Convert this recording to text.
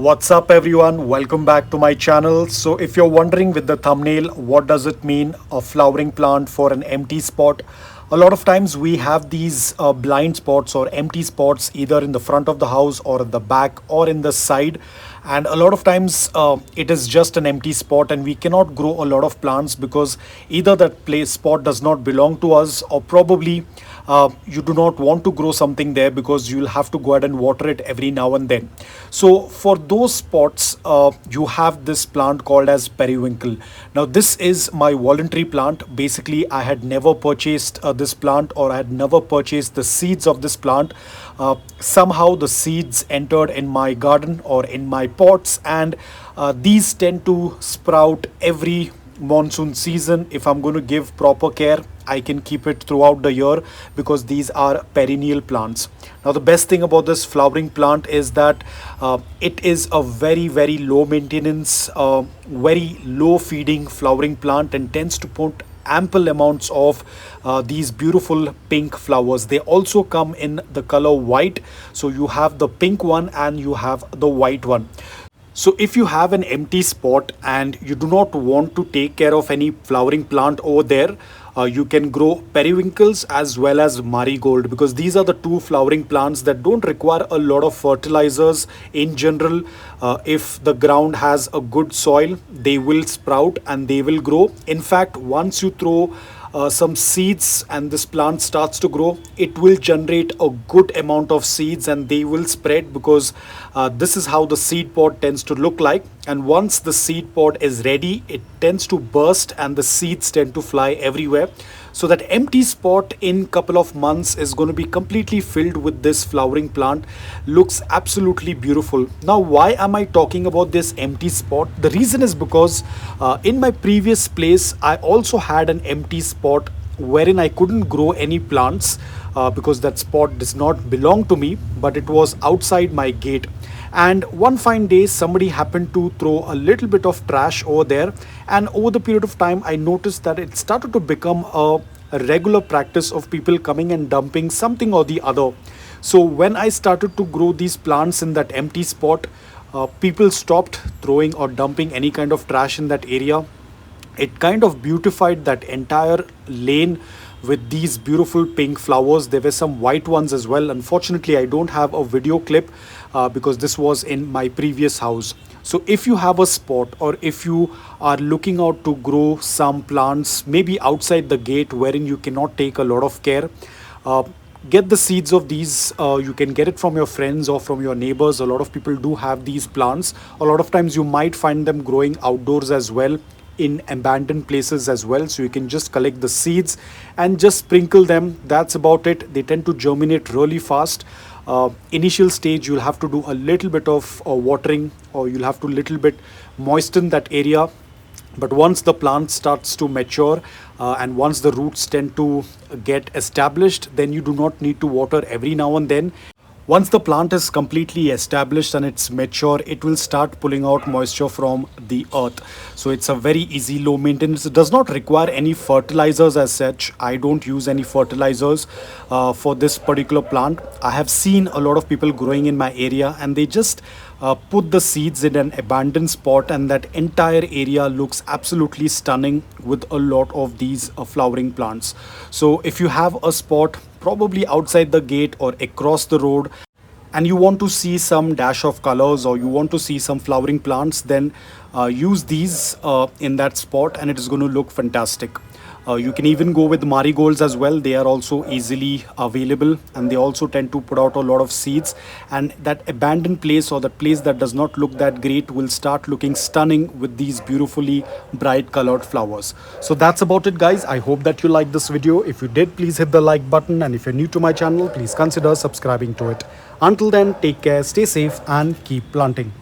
What's up everyone, welcome back to my channel. So if you're wondering with the thumbnail, what does it mean a flowering plant for an empty spot? A lot of times we have these blind spots or empty spots either in the front of the house or at the back or in the side, and a lot of times it is just an empty spot and we cannot grow a lot of plants because either that place spot does not belong to us, or probably you do not want to grow something there because you'll have to go ahead and water it every now and then. So for those spots, you have this plant called as periwinkle. Now this is my voluntary plant. Basically I had never purchased this plant, or I had never purchased the seeds of this plant. Somehow the seeds entered in my garden or in my pots, and these tend to sprout every monsoon season. If I'm going to give proper care, I can keep it throughout the year because these are perennial plants. Now the best thing about this flowering plant is that it is a very low maintenance, very low feeding flowering plant, and tends to put ample amounts of these beautiful pink flowers. They also come in the color white, so you have the pink one and you have the white one. So if you have an empty spot and you do not want to take care of any flowering plant over there, you can grow periwinkles as well as marigold, because these are the two flowering plants that don't require a lot of fertilizers in general. If the ground has a good soil, they will sprout and they will grow. In fact, once you throw some seeds and this plant starts to grow, it will generate a good amount of seeds and they will spread, because this is how the seed pod tends to look like. And once the seed pod is ready, it tends to burst and the seeds tend to fly everywhere. So that empty spot in couple of months is going to be completely filled with this flowering plant. Looks absolutely beautiful. Now why am I talking about this empty spot? The reason is because in my previous place I also had an empty spot wherein I couldn't grow any plants because that spot does not belong to me, but it was outside my gate. And one fine day somebody happened to throw a little bit of trash over there, and over the period of time I noticed that it started to become a regular practice of people coming and dumping something or the other. So when I started to grow these plants in that empty spot, people stopped throwing or dumping any kind of trash in that area. It kind of beautified that entire lane with these beautiful pink flowers. There were some white ones as well. Unfortunately I don't have a video clip because this was in my previous house. So if you have a spot, or if you are looking out to grow some plants maybe outside the gate wherein you cannot take a lot of care, get the seeds of these. You can get it from your friends or from your neighbors. A lot of people do have these plants. A lot of times you might find them growing outdoors as well, in abandoned places as well. So you can just collect the seeds and just sprinkle them. That's about it. They tend to germinate really fast. Initial stage you'll have to do a little bit of watering, or you'll have to little bit moisten that area. But once the plant starts to mature and once the roots tend to get established, then you do not need to water every now and then. Once the plant is completely established and it's mature, it will start pulling out moisture from the earth. So it's a very easy, low maintenance. It does not require any fertilizers as such. I don't use any fertilizers for this particular plant. I have seen a lot of people growing in my area and they just put the seeds in an abandoned spot, and that entire area looks absolutely stunning with a lot of these flowering plants. So if you have a spot probably outside the gate or across the road, and you want to see some dash of colors, or you want to see some flowering plants, then use these in that spot and it is going to look fantastic. You can even go with marigolds as well. They are also easily available and they also tend to put out a lot of seeds, and that abandoned place or that place that does not look that great will start looking stunning with these beautifully bright colored flowers. So that's about it guys. I hope that you liked this video. If you did, please hit the like button, and if you're new to my channel, please consider subscribing to it. Until then, take care, stay safe and keep planting.